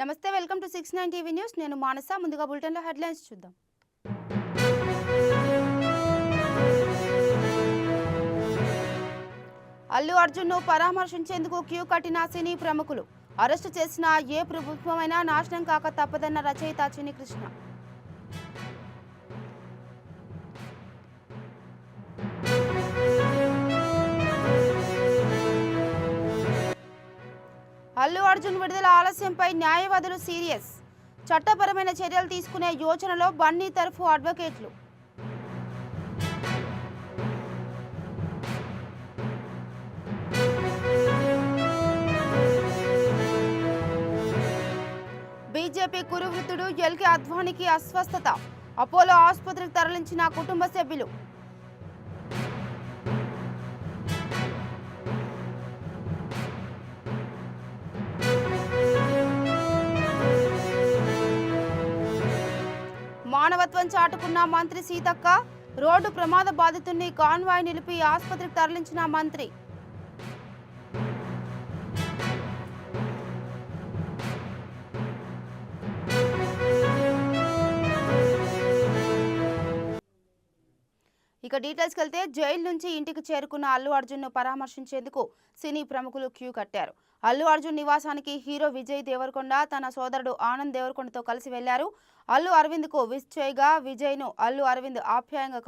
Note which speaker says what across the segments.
Speaker 1: నమస్తే, welcome to 69 TV news. నేను మానస. ముందుగా బులెటిన్లో హెడ్లైన్స్ చూద్దాం. అల్లు అర్జున్ను పరామర్శించేందుకు క్యూ కట్టిన సినీ ప్రముఖులు. అరెస్టు చేసిన ఏ ప్రభుత్వమైనా నాశనం కాక తప్పదన్న రచయిత చిన్ని కృష్ణ. అల్లు అర్జున్ విడుదల ఆలస్యంపై న్యాయవాదులు సీరియస్. చట్టపరమైన చర్యలు తీసుకునే యోచనలో బన్నీ తరఫు అడ్వకేట్లు. బీజేపీ కురువృత్తుడు ఎల్కే అద్వానీకి అస్వస్థత. అపోలో ఆసుపత్రికి తరలించిన కుటుంబ సభ్యులు. మానవత్వం చాటుకున్న మంత్రి సీతక్క. రోడ్డు ప్రమాద బాధితుల్ని కాన్వాయ్ నిలిపి ఆసుపత్రికి తరలించిన మంత్రి. ఇక డీటెయిల్స్కి వెళ్తే జైలు నుంచి ఇంటికి చేరుకున్న అల్లు అర్జున్ను పరామర్శించేందుకు సినీ ప్రముఖులు క్యూ కట్టారు. అల్లు అర్జున్ నివాసానికి హీరో విజయ్ దేవరకొండ తన సోదరుడు ఆనంద్ దేవరకొండతో కలిసి వెళ్లారు. అల్లు అరవింద్కు విష్ చేయగా విజయ్ను అల్లు అరవింద్ ఆప్యాయంగా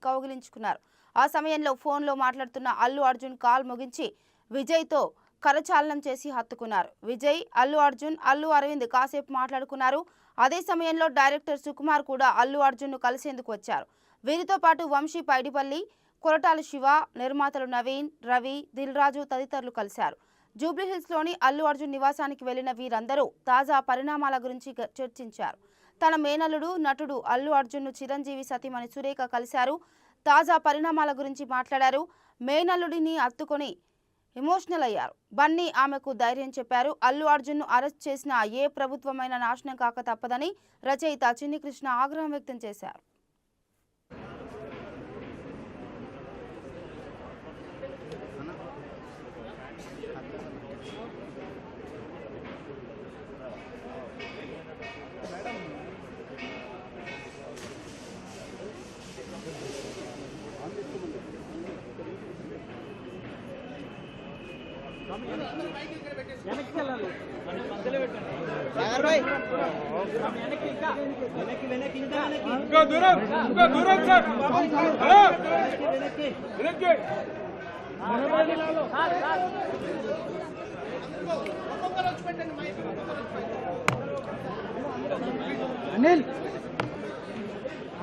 Speaker 1: కౌగిలించుకున్నారు. ఆ సమయంలో ఫోన్లో మాట్లాడుతున్న అల్లు అర్జున్ కాల్ ముగించి విజయ్తో కరచాలనం చేసి హత్తుకున్నారు. విజయ్, అల్లు అర్జున్, అల్లు అరవింద్ కాసేపు మాట్లాడుకున్నారు. అదే సమయంలో డైరెక్టర్ సుకుమార్ కూడా అల్లు అర్జున్ను కలిసేందుకు వచ్చారు. వీరితో పాటు వంశీ పైడిపల్లి, కొరటాల శివ, నిర్మాతలు నవీన్, రవి, దిల్ రాజు తదితరులు కలిశారు. జూబ్లీహిల్స్లోని అల్లు అర్జున్ నివాసానికి వెళ్లిన వీరందరూ తాజా పరిణామాల గురించి చర్చించారు. తన మేనల్లుడు నటుడు అల్లు అర్జున్ను చిరంజీవి సతీమణి సురేఖ కలిశారు. తాజా పరిణామాల గురించి మాట్లాడారు. మేనల్లుడిని అత్తుకొని ఎమోషనల్ అయ్యారు. బన్నీ ఆమెకు ధైర్యం చెప్పారు. అల్లు అర్జున్ను అరెస్ట్ చేసిన ఏ ప్రభుత్వమైనా నాశనం కాక తప్పదని రచయిత చిన్ని కృష్ణ ఆగ్రహం వ్యక్తం చేశారు.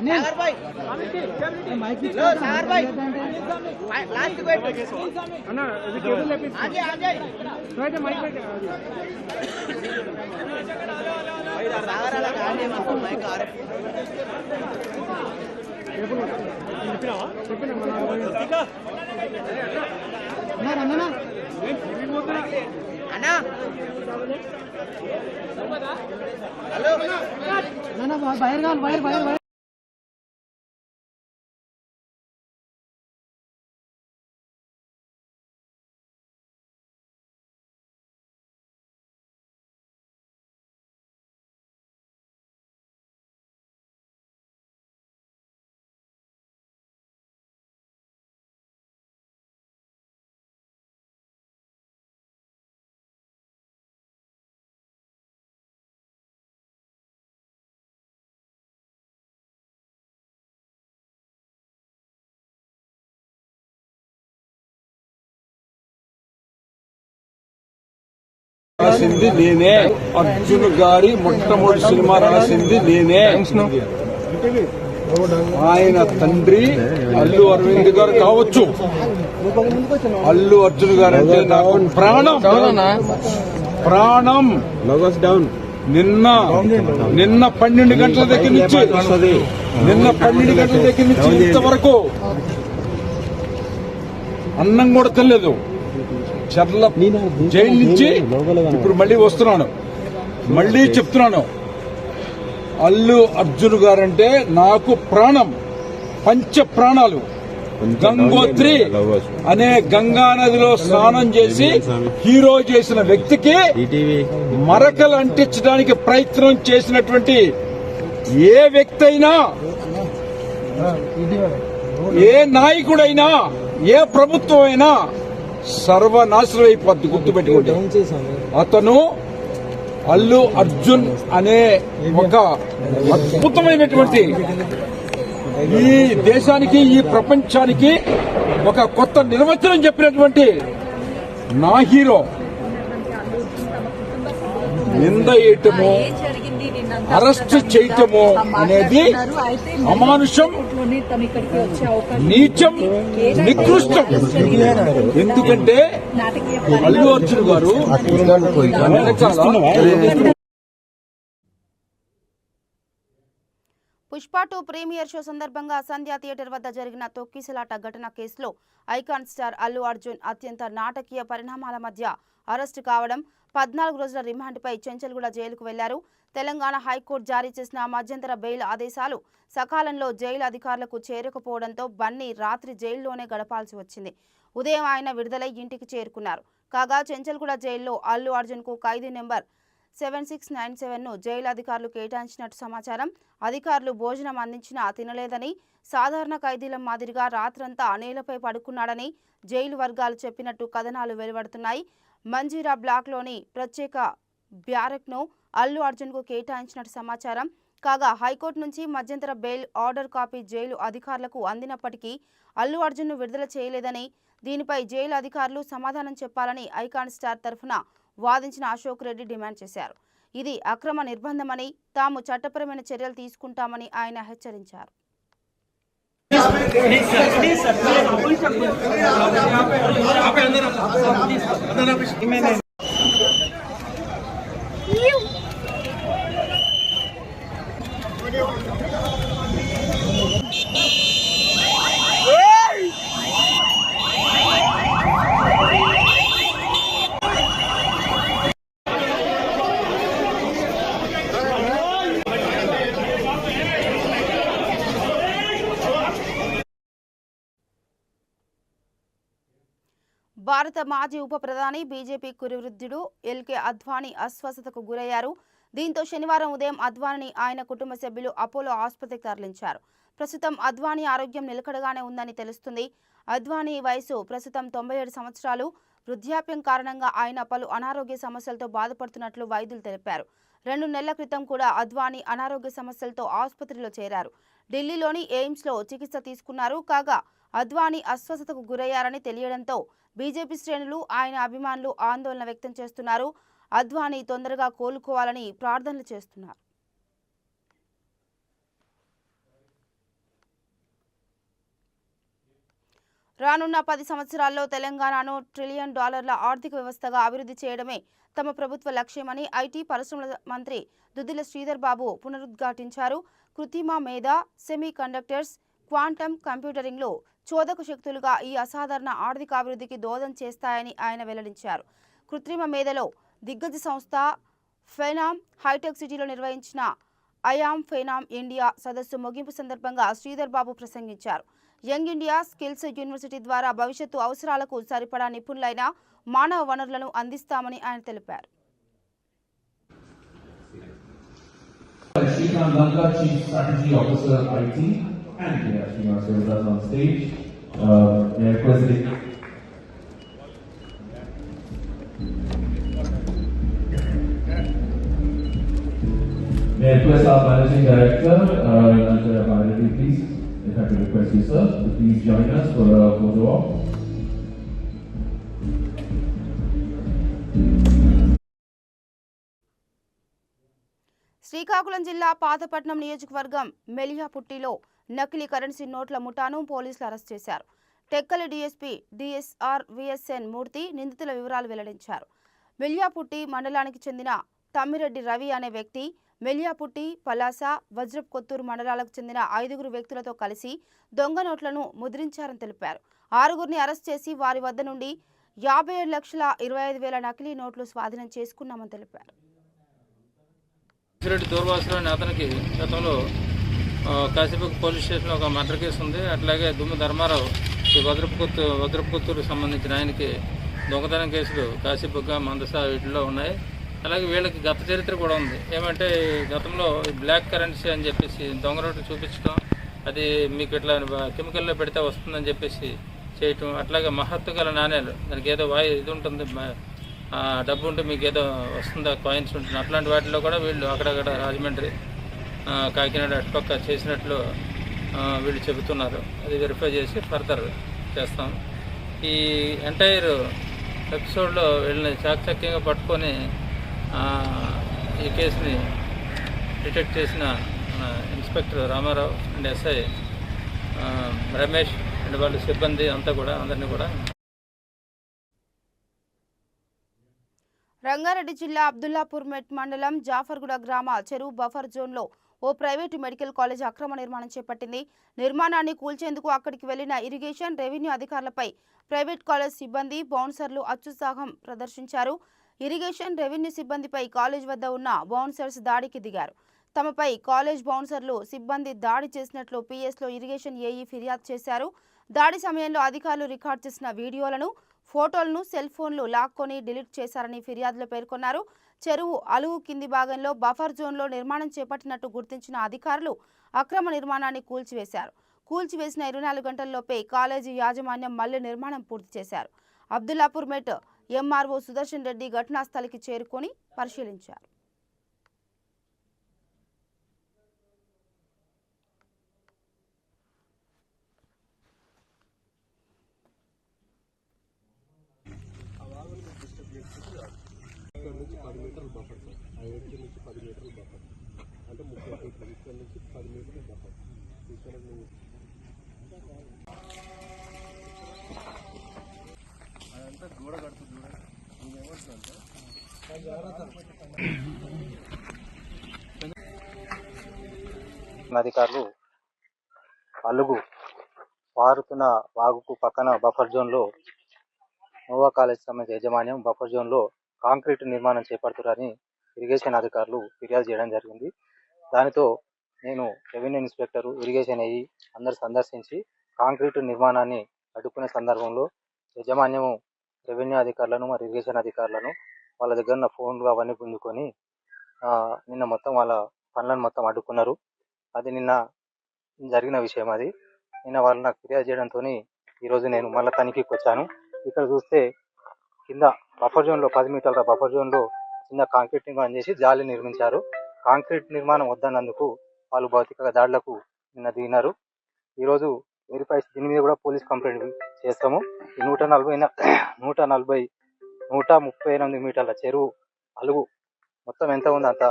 Speaker 2: अनिल सागर भाई माइक सागर भाई लास्ट वेट अन्ना ఇది కేబుల్ లేపి आगे आगे రైట్ మైక్ పెట్టు भाई सागर అలా గానే మాకు మైక్ ఆరే కేబుల్ చెప్పినావా అన్నా అన్నా అన్నా హలో అన్నా బయర్ గాల్ బయర్
Speaker 3: రాసింది నేనే. అర్జున్ గారి మొట్టమొదటి సినిమా రాసింది నేనే. ఆయన తండ్రి అల్లు అరవింద్ గారు కావచ్చు. అల్లు అర్జున్ గారు అంటే నాకు ప్రాణం. నిన్న 12 గంటల దగ్గర నుంచి ఇంతవరకు అన్నం కూడా తినలేదు. చర్ల జైలు నుంచి ఇప్పుడు మళ్ళీ వస్తున్నాను. మళ్ళీ చెప్తున్నాను, అల్లు అర్జున్ గారంటే నాకు ప్రాణం, పంచ ప్రాణాలు. గంగోత్రి అనే గంగా నదిలో స్నానం చేసి హీరో చేసిన వ్యక్తికి మరకలు అంటించడానికి ప్రయత్నం చేసినటువంటి ఏ వ్యక్తి అయినా, ఏ నాయకుడైనా, ఏ ప్రభుత్వం అయినా సర్వనాశనం అయిపోద్ది. గుర్తుపెట్టుకుంటే అతను అల్లు అర్జున్ అనే ఒక అద్భుతమైనటువంటి ఈ దేశానికి, ఈ ప్రపంచానికి ఒక కొత్త నిర్వచనం చెప్పినటువంటి నా హీరో నింద వేయటము, అరెస్ట్ చేయటము అనేది అమానుషం, నీచం, నికృష్టం. ఎందుకంటే అల్లు అర్జున్ గారు
Speaker 1: పుష్ప 2 ప్రీమియర్ షో సందర్భంగా సంధ్యా థియేటర్ వద్ద జరిగిన తొక్కిసలాట ఘటన కేసులో ఐకాన్ స్టార్ అల్లు అర్జున్ అత్యంత నాటకీయ పరిణామాల మధ్య అరెస్టు కావడం, 14 రోజుల రిమాండ్పై చెంచల్గూడ జైలుకు వెళ్లారు. తెలంగాణ హైకోర్టు జారీ చేసిన మధ్యంతర బెయిల్ ఆదేశాలు సకాలంలో జైలు అధికారులకు చేరకపోవడంతో బన్నీ రాత్రి జైల్లోనే గడపాల్సి వచ్చింది. ఉదయం ఆయన విడుదలై ఇంటికి చేరుకున్నారు. కాగా చెంచల్గూడ జైల్లో అల్లు అర్జున్కు ఖైదీ నెంబర్ 7697ను జైలు అధికారులు కేటాయించినట్టు సమాచారం. అధికారులు భోజనం అందించినా తినలేదని, సాధారణ ఖైదీల మాదిరిగా రాత్రంతా నేలపై పడుకున్నాడని జైలు వర్గాలు చెప్పినట్టు కథనాలు వెలువడుతున్నాయి. మంజీరా బ్లాక్లోని ప్రత్యేక బ్యారక్ను అల్లు అర్జున్కు కేటాయించినట్టు సమాచారం. కాగా హైకోర్టు నుంచి మధ్యంతర బెయిల్ ఆర్డర్ కాపీ జైలు అధికారులకు అందినప్పటికీ అల్లు అర్జున్ను విడుదల చేయలేదని, దీనిపై జైలు అధికారులు సమాధానం చెప్పాలని ఐకాన్ స్టార్ తరఫున వాదించిన అశోక్ రెడ్డి డిమాండ్ చేశారు. ఇది అక్రమ నిర్బంధమని, తాము చట్టపరమైన చర్యలు తీసుకుంటామని ఆయన హెచ్చరించారు. భారత మాజీ ఉప ప్రధాని బీజేపీ కురువృద్ధుడు ఎల్కే అద్వానీ అస్వస్థతకు గురయ్యారు. దీంతో శనివారం ఉదయం అద్వానీని ఆయన కుటుంబ సభ్యులు అపోలో ఆసుపత్రికి తరలించారు. ప్రస్తుతం అద్వానీ ఆరోగ్యం నిలకడగానే ఉందని తెలుస్తుంది. అద్వానీ వయసు ప్రస్తుతం 97 సంవత్సరాలు. వృద్ధాప్యం కారణంగా ఆయన పలు అనారోగ్య సమస్యలతో బాధపడుతున్నట్లు వైద్యులు తెలిపారు. 2 నెలల క్రితం కూడా అద్వానీ అనారోగ్య సమస్యలతో ఆసుపత్రిలో చేరారు. ఢిల్లీలోని ఎయిమ్స్లో చికిత్స తీసుకున్నారు. కాగా అద్వానీ అస్వస్థతకు గురయ్యారని తెలియడంతో బీజేపీ శ్రేణులు, ఆయన అభిమానులు ఆందోళన వ్యక్తం చేస్తున్నారు. అద్వానీ తొందరగా కోలుకోవాలని ప్రార్థనలు చేస్తున్నారు. రానున్న 10 సంవత్సరాల్లో తెలంగాణను $1 ట్రిలియన్ ఆర్థిక వ్యవస్థగా అభివృద్ధి చేయడమే తమ ప్రభుత్వ లక్ష్యమని ఐటీ పరిశ్రమల మంత్రి దుద్దిల శ్రీధర్ బాబు పునరుద్ఘాటించారు. కృత్రిమ మేధ, సెమీ కండక్టర్స్, క్వాంటమ్ కంప్యూటరింగ్లో చోదక శక్తులుగా ఈ అసాధారణ ఆర్థిక అభివృద్ధికి దోహదం చేస్తాయని ఆయన వెల్లడించారు. కృత్రిమ మేధలో దిగ్గజ సంస్థ ఫెనామ్ హైటెక్ సిటీలో నిర్వహించిన ఐఆమ్ ఫెనామ్ ఇండియా సదస్సు ముగింపు సందర్భంగా శ్రీధర్ బాబు ప్రసంగించారు. యంగ్ ఇండియా స్కిల్స్ యూనివర్సిటీ ద్వారా భవిష్యత్తు అవసరాలకు సరిపడా నిపుణులైన మానవ వనరులను అందిస్తామని ఆయన తెలిపారు.
Speaker 4: And we have Srinivas with us on stage. May I request our Managing Director, Nanjaya Bharati, please, if I could request you, sir, to please join us for a photo op.
Speaker 1: Srikakulam జిల్లా పాతపట్నం నియోజకవర్గం మెలియాపుట్టిలో నకిలీ currency నోట్ల ముఠాను పోలీసులు arrest చేశారు. Tekkali DSP DSR VSN మూర్తి నిందితుల వివరాలు వెల్లడించారు. మెలియాపుట్టి మండలానికి చెందిన తమ్మిరెడ్డి రవి అనే వ్యక్తి మెలియాపుట్టి, పలాస, వజ్రప్ కొత్తూరు మండలాలకు చెందిన 5 వ్యక్తులతో కలిసి దొంగ నోట్లను ముద్రించారని తెలిపారు. 6గురిని అరెస్ట్ చేసి వారి వద్ద నుండి 57,25,000 నకిలీ నోట్లు స్వాధీనం చేసుకున్నామని తెలిపారు.
Speaker 5: దూర్వాసులు అనే అతనికి గతంలో కాశీబుగ్గ పోలీస్ స్టేషన్లో ఒక మర్డర్ కేసు ఉంది. అట్లాగే దుమ్ము ధర్మారావు ఈ వజ్రపుత్తూరు సంబంధించిన ఆయనకి దొంగతనం కేసులు కాశీబుగ్గ మందస వీటిల్లో ఉన్నాయి. అలాగే వీళ్ళకి గత చరిత్ర కూడా ఉంది. ఏమంటే గతంలో బ్లాక్ కరెన్సీ అని చెప్పేసి దొంగ నోట్లు చూపించడం, అది మీకు ఇట్లా కెమికల్లో పెడితే వస్తుందని చెప్పేసి చేయటం, అట్లాగే మహత్తు గల నాణ్యాలు దానికి ఏదో ఇది ఉంటుంది, డబ్బు ఉంటే మీకు ఏదో వస్తుందా, కాయిన్స్ ఉంటుంది, అట్లాంటి వాటిలో కూడా వీళ్ళు అక్కడక్కడ రాజమండ్రి కాకినాడ అటుపక్క చేసినట్లు వీళ్ళు చెబుతున్నారు. అది వెరిఫై చేసి ఫర్దర్ చేస్తాం. ఈ ఎంటైర్ ఎపిసోడ్లో వీళ్ళని చాకచక్యంగా పట్టుకొని ఈ కేసుని డిటెక్ట్ చేసిన inspector Ramarao and SI Ramesh and వాళ్ళ సిబ్బంది అంతా కూడా అందరినీ కూడా.
Speaker 1: రంగారెడ్డి జిల్లా అబ్దుల్లాపూర్ మెట్ మండలం జాఫర్గూడ గ్రామ చెరువు బఫర్ జోన్లో ఓ ప్రైవేటు మెడికల్ కాలేజ్ అక్రమ నిర్మాణం చేపట్టింది. నిర్మాణాన్ని కూల్చేందుకు అక్కడికి వెళ్లిన ఇరిగేషన్, రెవెన్యూ అధికారులపై ప్రైవేట్ కాలేజ్ సిబ్బంది, బౌన్సర్లు అత్యుత్సాహం ప్రదర్శించారు. ఇరిగేషన్, రెవెన్యూ సిబ్బందిపై కాలేజ్ వద్ద ఉన్న బౌన్సర్స్ దాడికి దిగారు. తమపై కాలేజ్ బౌన్సర్లు సిబ్బంది దాడి చేసినట్లు పిఎస్లో ఇరిగేషన్ ఏఈ ఫిర్యాదు చేశారు. దాడి సమయంలో అధికారులు రికార్డు చేసిన వీడియోలను, ఫోటోలను సెల్ ఫోన్లు లాక్కొని డిలీట్ చేశారని ఫిర్యాదులో పేర్కొన్నారు. చెరువు అలుగు కింది భాగంలో బఫర్ జోన్లో నిర్మాణం చేపట్టినట్టు గుర్తించిన అధికారులు అక్రమ నిర్మాణాన్ని కూల్చివేశారు. కూల్చివేసిన 24 గంటల్లోపే కాలేజీ యాజమాన్యం మళ్లీ నిర్మాణం పూర్తి చేశారు. అబ్దుల్లాపూర్ మెట్ ఎంఆర్ఓ సుదర్శన్ రెడ్డి ఘటనా స్థలికి చేరుకొని పరిశీలించారు.
Speaker 6: అధికారులు అలుగు పారుతున్న వాగుకు పక్కన బఫర్ జోన్లో నోవా కాలేజ్ సంబంధించిన యాజమాన్యం బఫర్ జోన్లో కాంక్రీట్ నిర్మాణం చేపడుతున్నారని ఇరిగేషన్ అధికారులు ఫిర్యాదు చేయడం జరిగింది. దానితో నేను రెవెన్యూ ఇన్స్పెక్టరు, ఇరిగేషన్ అయ్యి అందరు సందర్శించి కాంక్రీట్ నిర్మాణాన్ని అడ్డుకునే సందర్భంలో యాజమాన్యము రెవెన్యూ అధికారులను మరి ఇరిగేషన్ అధికారులను వాళ్ళ దగ్గర ఉన్న ఫోన్లు అవన్నీ గుంజుకొని నిన్న మొత్తం వాళ్ళ పనులను మొత్తం అడ్డుకున్నారు. అది నిన్న జరిగిన విషయం. అది నిన్న వాళ్ళు నాకు ఫిర్యాదు చేయడంతో ఈరోజు నేను మళ్ళీ తనిఖీకి వచ్చాను. ఇక్కడ చూస్తే కింద బఫర్ జోన్లో 10 మీటర్ల బఫర్ జోన్లో చిన్న కాంక్రీట్ నిర్మాణం చేసి జాలి నిర్మించారు. కాంక్రీట్ నిర్మాణం వద్దన్నందుకు వాళ్ళు భౌతిక దాడులకు నిన్న దిగినారు. ఈరోజు వెరిఫై దీని మీద కూడా పోలీస్ కంప్లైంట్ చేస్తాము. ఈ 138 మీటర్ల చెరువు అలుగు మొత్తం ఎంత ఉందో అంత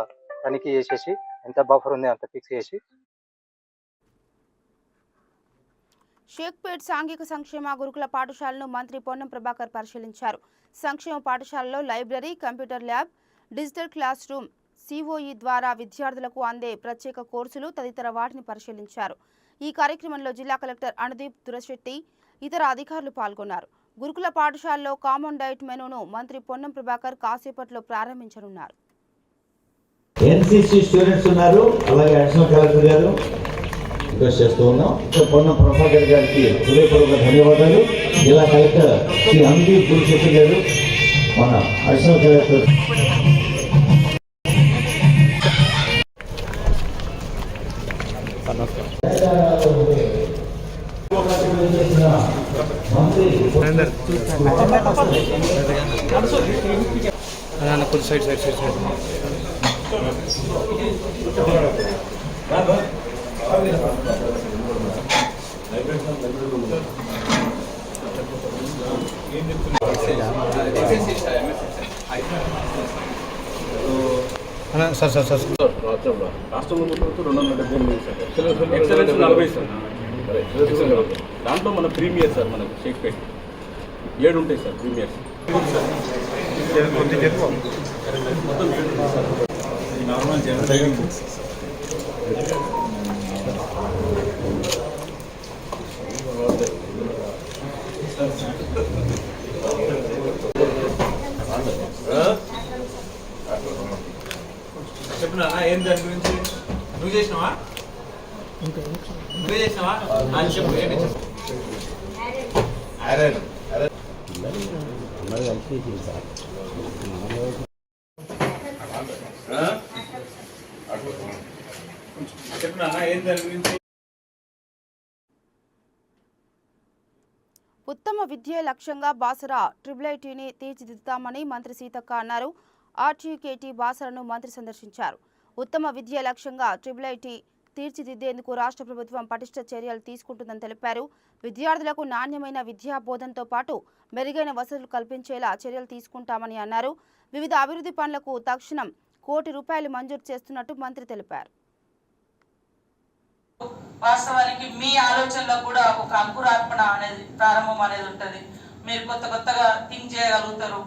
Speaker 6: తనిఖీ చేసేసి ఎంత బఫర్ ఉంది అంత ఫిక్స్ చేసి.
Speaker 1: షేక్పేట్ సాంఘిక సంక్షేమ గురుకుల పాఠశాలను మంత్రి పొన్నం ప్రభాకర్ పరిశీలించారు. సంక్షేమ పాఠశాలలో library, computer lab, digital class room, COE ద్వారా విద్యార్థులకు అందే ప్రత్యేక కోర్సులు తదితర వాటిని పరిశీలించారు. ఈ కార్యక్రమంలో జిల్లా కలెక్టర్ అనుదీప్ దురశెట్టి, ఇతర అధికారులు పాల్గొన్నారు. గురుకుల పాఠశాలలో కామన్ డైట్ మెనూను మంత్రి పొన్నం ప్రభాకర్ కాసేపట్లో ప్రారంభించనున్నారు.
Speaker 7: ఎన్సీసీ స్టూడెంట్స్ ఉన్నారు, అలాగే అడిషనల్ కలెక్టర్ గారు రిక్వెస్ట్ చేస్తూ ఉన్నాం. పొన్నం ప్రభాకర్ గారికి హృదయపూర్వక ధన్యవాదాలు. జిల్లా కలెక్టర్ శ్రీ అనుదీప్ దురశెట్టి గారు, మన అడిషనల్ కలెక్టర్
Speaker 2: సైడ్ సార్
Speaker 8: రాష్ట్రంలో 270 సార్. దాంట్లో మన ప్రీమియర్ సార్, మన షేక్పేట్ 7 ఉంటాయి సార్ ప్రీమియర్స్.
Speaker 2: చెప్పినా ఏం దాని గురించి నువ్వు చేసినావా?
Speaker 1: ఉత్తమ విద్యే లక్ష్యంగా బాసర ట్రిపుల్-ఐటీని తీర్చిదిద్దుతామని మంత్రి సీతక్క అన్నారు. ఆర్టీకేటీ బాసరను మంత్రి సందర్శించారు. ఉత్తమ విద్యే లక్ష్యంగా ట్రిపుల్-ఐటీ తీర్చిదిద్దేందుకు రాష్ట్ర ప్రభుత్వం పటిష్ట చర్యలు తీసుకుంటుందని తెలిపారు. విద్యార్థులకు నాణ్యమైన విద్యా బోధనతో పాటు మెరుగైన వసతులు కల్పించేలా చర్యలు తీసుకుంటామని అన్నారు. వివిధ అభివృద్ధి పనులకు తక్షణం ₹1 కోటి మంజూరు చేస్తున్నట్టు మంత్రి తెలిపారు.
Speaker 9: వాస్తవానికి మీ ఆలోచనలో కూడా ఒక అంకురార్పణ అనేది ప్రారంభం అనేది ఉంటుంది. మీరు కొత్తగా థింక్ చేయగలుగుతారు,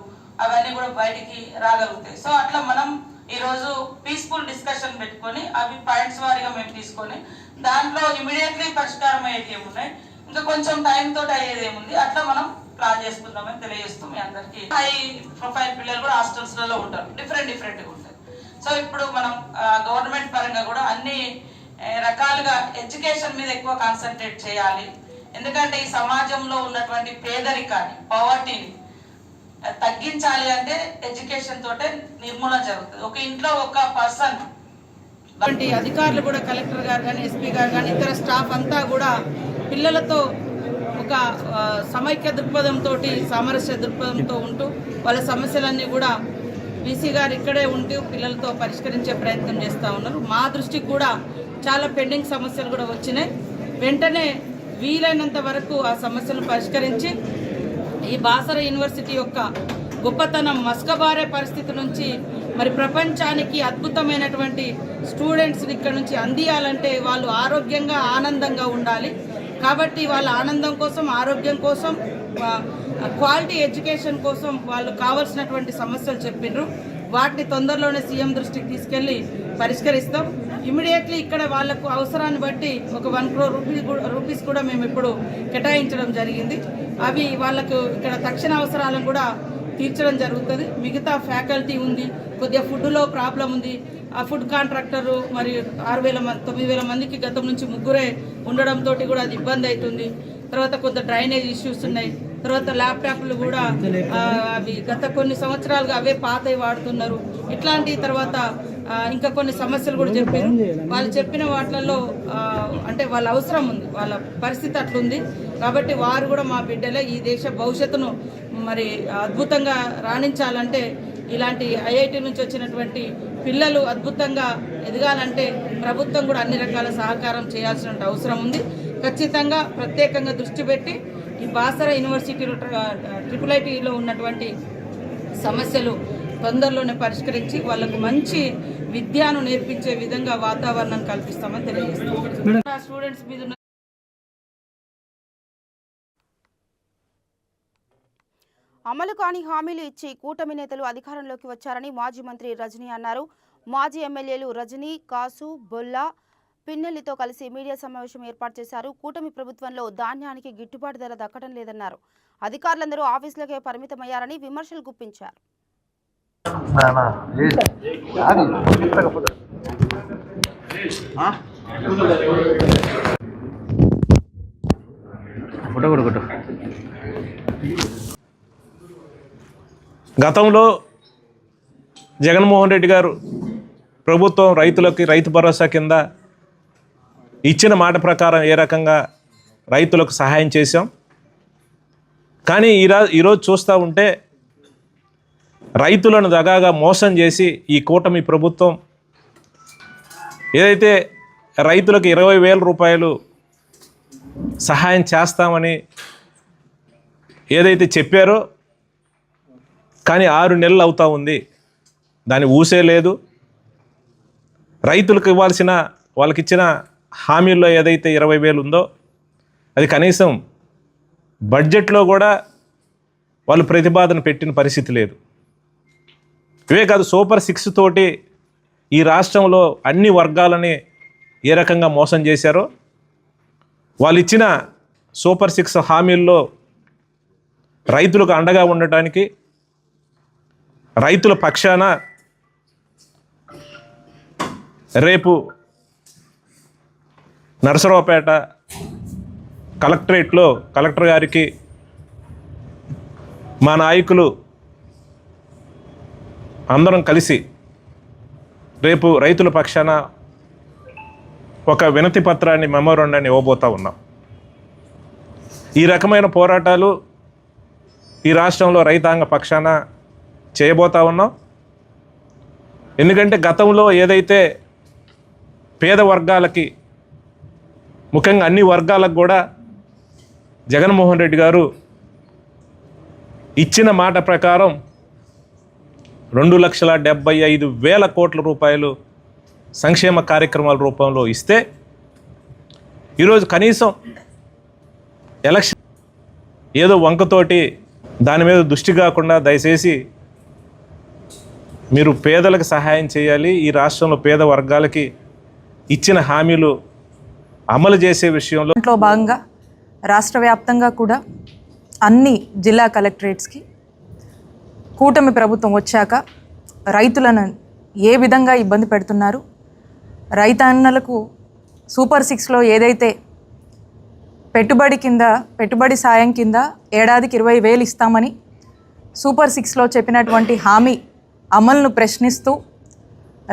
Speaker 9: అవన్నీ కూడా బయటికి రాగలుగుతాయి. సో అట్లా మనం ఈరోజు పీస్ఫుల్ డిస్కషన్ పెట్టుకొని అవి పాయింట్స్ వారీగా మేము తీసుకొని దాంట్లో ఇమీడియట్లీ పరిష్కారం అయ్యేది ఏమున్నాయి, ఇంకా కొంచెం టైం తోటి అయ్యేది ఏముంది, అట్లా మనం ప్లాన్ చేసుకుందామని తెలియజేస్తూ మీ అందరికీ హై ప్రొఫైల్ పిల్లలు కూడా హాస్టల్స్లలో ఉంటారు, డిఫరెంట్గా ఉంటారు. సో ఇప్పుడు మనం గవర్నమెంట్ పరంగా కూడా అన్ని రకాలుగా ఎడ్యుకేషన్ మీద ఎక్కువ కాన్సన్ట్రేట్ చేయాలి. ఎందుకంటే ఈ సమాజంలో ఉన్నటువంటి పేదరికాన్ని, పవర్టీని తగ్గించాలి అంటే ఎడ్యుకేషన్ తోటే నిర్మూలన జరుగుతుంది. ఒక ఇంట్లో ఒక పర్సన్ అధికారులు కూడా కలెక్టర్ గారు కానీ, ఎస్పీ గారు కానీ, ఇతర స్టాఫ్ అంతా కూడా పిల్లలతో ఒక సమైక్య దృక్పథంతో, సామరస్య దృక్పథంతో ఉంటూ వాళ్ళ సమస్యలన్నీ కూడా బీసీ గారు ఇక్కడే ఉంటూ పిల్లలతో పరిష్కరించే ప్రయత్నం చేస్తూ ఉన్నారు. మా దృష్టికి కూడా చాలా పెండింగ్ సమస్యలు కూడా వచ్చినాయి. వెంటనే వీలైనంత వరకు ఆ సమస్యలను పరిష్కరించి ఈ బాసర యూనివర్సిటీ యొక్క గొప్పతనం మస్కబారే పరిస్థితి నుంచి మరి ప్రపంచానికి అద్భుతమైనటువంటి స్టూడెంట్స్ని ఇక్కడ నుంచి అందియాలంటే వాళ్ళు ఆరోగ్యంగా ఆనందంగా ఉండాలి. కాబట్టి వాళ్ళ ఆనందం కోసం, ఆరోగ్యం కోసం, క్వాలిటీ ఎడ్యుకేషన్ కోసం వాళ్ళు కావాల్సినటువంటి సమస్యలు చెప్పిండ్రు. వాటిని తొందరలోనే సీఎం దృష్టికి తీసుకెళ్లి పరిష్కరిస్తాం. ఇమీడియట్లీ ఇక్కడ వాళ్లకు అవసరాన్ని బట్టి ఒక 1 crore రూపీస్ కూడా మేము ఇప్పుడు కేటాయించడం జరిగింది. అవి వాళ్లకు ఇక్కడ తక్షణ అవసరాలను కూడా తీర్చడం జరుగుతుంది. మిగతా ఫ్యాకల్టీ ఉంది, కొద్దిగా ఫుడ్లో ప్రాబ్లం ఉంది. ఆ ఫుడ్ కాంట్రాక్టరు మరి 9,000 మందికి గతం నుంచి 3 ఉండడంతో కూడా అది ఇబ్బంది అవుతుంది. తర్వాత కొంత డ్రైనేజ్ ఇష్యూస్ ఉన్నాయి. తర్వాత ల్యాప్టాప్లు కూడా అవి గత కొన్ని సంవత్సరాలుగా అవే పాతవి వాడుతున్నారు. ఇట్లాంటి తర్వాత ఇంకా కొన్ని సమస్యలు కూడా చెప్పారు. వాళ్ళు చెప్పిన వాటిల్లో అంటే వాళ్ళ అవసరం ఉంది, వాళ్ళ పరిస్థితి అట్లుంది. కాబట్టి వారు కూడా మా బిడ్డలే, ఈ దేశ భవిష్యత్తును మరి అద్భుతంగా రాణించాలంటే ఇలాంటి ఐఐటి నుంచి వచ్చినటువంటి పిల్లలు అద్భుతంగా ఎదగాలంటే ప్రభుత్వం కూడా అన్ని రకాల సహకారం చేయాల్సిన అవసరం ఉంది. ఖచ్చితంగా ప్రత్యేకంగా దృష్టి పెట్టి ఈ బాసర యూనివర్సిటీలో ట్రిపుల్-ఐటీలో ఉన్నటువంటి సమస్యలు తొందరలోనే పరిష్కరించి వాళ్ళకు మంచి విద్యను నేర్పించే విధంగా వాతావరణం కల్పిస్తామని తెలియజేస్తాం. స్టూడెంట్స్ మీద
Speaker 1: అమలు కాని హామీలు ఇచ్చి కూటమి నేతలు అధికారంలోకి వచ్చారని మాజీ మంత్రి రజనీ అన్నారు. మాజీ ఎమ్మెల్యేలు రజనీ, కాసు, బొల్లా, పిన్నెల్లితో కలిసి మీడియా సమావేశం ఏర్పాటు చేశారు. కూటమి ప్రభుత్వంలో ధాన్యానికి గిట్టుబాటు ధర దక్కడం లేదన్నారు. అధికారులందరూ ఆఫీసులకే పరిమితమయ్యారని విమర్శలు గుప్పించారు.
Speaker 10: గతంలో జగన్మోహన్ రెడ్డి గారు ప్రభుత్వం రైతులకి రైతు భరోసా కింద ఇచ్చిన మాట ప్రకారం ఏ రకంగా రైతులకు సహాయం చేశాం. కానీ ఈరోజు చూస్తూ ఉంటే రైతులను దగాగా మోసం చేసి ఈ కూటమి ప్రభుత్వం ఏదైతే రైతులకు 20,000 రూపాయలు సహాయం చేస్తామని ఏదైతే చెప్పారో, కానీ 6 నెలలు అవుతా ఉంది, దాని ఊసే లేదు. రైతులకు ఇవ్వాల్సిన వాళ్ళకి ఇచ్చిన హామీల్లో ఏదైతే 20,000 ఉందో అది కనీసం బడ్జెట్లో కూడా వాళ్ళు ప్రతిపాదన పెట్టిన పరిస్థితి లేదు. ఇవే కాదు, సూపర్ 6 తోటి ఈ రాష్ట్రంలో అన్ని వర్గాలని ఏ రకంగా మోసం చేశారో, వాళ్ళు ఇచ్చిన సూపర్ 6 హామీల్లో రైతులకు అండగా ఉండటానికి, రైతుల పక్షాన రేపు నరసరావుపేట కలెక్టరేట్లో కలెక్టర్ గారికి మా నాయకులు అందరం కలిసి రేపు రైతుల పక్షాన ఒక వినతి పత్రాన్ని మెమోరాండాన్ని ఇవ్వబోతూ ఉన్నాం. ఈ రకమైన పోరాటాలు ఈ రాష్ట్రంలో రైతాంగ పక్షాన చేయబోతూ ఉన్నాం. ఎందుకంటే గతంలో ఏదైతే పేద వర్గాలకి, ముఖ్యంగా అన్ని వర్గాలకు కూడా జగన్మోహన్ రెడ్డి గారు ఇచ్చిన మాట ప్రకారం 2,75,000 కోట్ల రూపాయలు సంక్షేమ కార్యక్రమాల రూపంలో ఇస్తే ఈరోజు కనీసం ఎలక్షన్ ఏదో వంకతోటి దాని మీద దృష్టి కాకుండా దయచేసి మీరు పేదలకు సహాయం చేయాలి, ఈ రాష్ట్రంలో పేద వర్గాలకి ఇచ్చిన హామీలు అమలు చేసే విషయంలో
Speaker 11: దాంట్లో భాగంగా రాష్ట్ర వ్యాప్తంగా కూడా అన్ని జిల్లా కలెక్టరేట్స్కి కూటమి ప్రభుత్వం వచ్చాక రైతులను ఏ విధంగా ఇబ్బంది పెడుతున్నారు, రైతన్నలకు సూపర్ 6లో ఏదైతే పెట్టుబడి సాయం కింద ఏడాదికి 20,000 ఇస్తామని సూపర్ 6లో చెప్పినటువంటి హామీ అమలును ప్రశ్నిస్తూ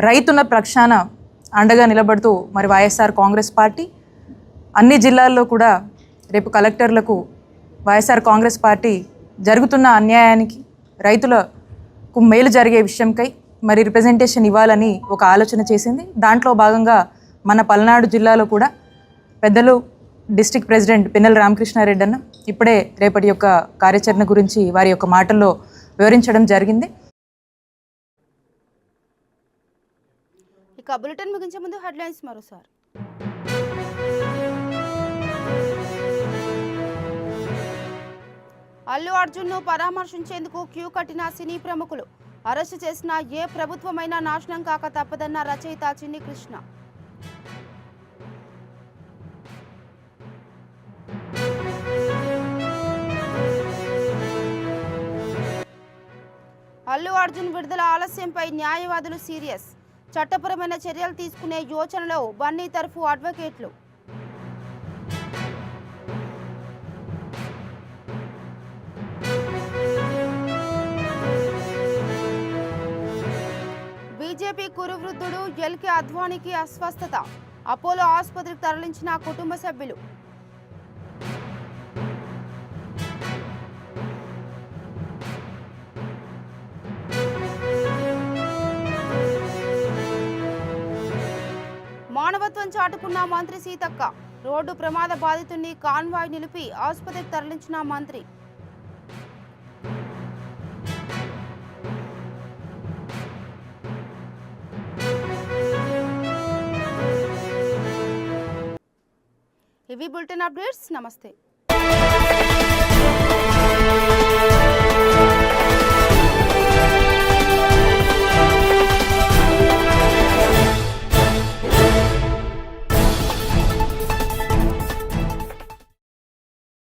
Speaker 11: రైతుల పక్షాన అండగా నిలబడుతూ మరి వైఎస్ఆర్ కాంగ్రెస్ పార్టీ అన్ని జిల్లాల్లో కూడా రేపు కలెక్టర్లకు వైఎస్ఆర్ కాంగ్రెస్ పార్టీ జరుగుతున్న అన్యాయానికి రైతులకు మేలు జరిగే విషయంకై మరి రిప్రజెంటేషన్ ఇవ్వాలని ఒక ఆలోచన చేసింది. దాంట్లో భాగంగా మన పల్నాడు జిల్లాలో కూడా పెద్దలు డిస్ట్రిక్ట్ ప్రెసిడెంట్ పిన్నెల రామకృష్ణారెడ్డి అన్న ఇప్పుడే రేపటి యొక్క కార్యాచరణ గురించి వారి యొక్క మాటల్లో వివరించడం జరిగింది.
Speaker 1: ఇక బులెటిన్ ముగించే ముందు హెడ్లైన్స్ మరోసారి. అల్లు అర్జున్ను పరామర్శించేందుకు క్యూ కట్టిన సినీ ప్రముఖులు. అరెస్టు చేసిన ఏ ప్రభుత్వమైనా నాశనం కాక తప్పదన్న రచయిత చిన్ని కృష్ణ. అల్లు అర్జున్ విడుదల ఆలస్యంపై న్యాయవాదులు సీరియస్. చట్టపరమైన చర్యలు తీసుకునే యోచనలో బన్నీ తరఫు అడ్వకేట్లు. బీజేపీ కురువృద్ధుడు ఎల్కే అద్వానీకి అస్వస్థత. అపోలో ఆసుపత్రికి తరలించిన కుటుంబ సభ్యులు. మానవత్వం చాటుకున్న మంత్రి సీతక్క. రోడ్డు ప్రమాద బాధితుడిని కాన్వాయ్ నిలిపి ఆసుపత్రికి తరలించిన మంత్రి. ఇవి బులెటిన్ అప్డేట్స్. నమస్తే.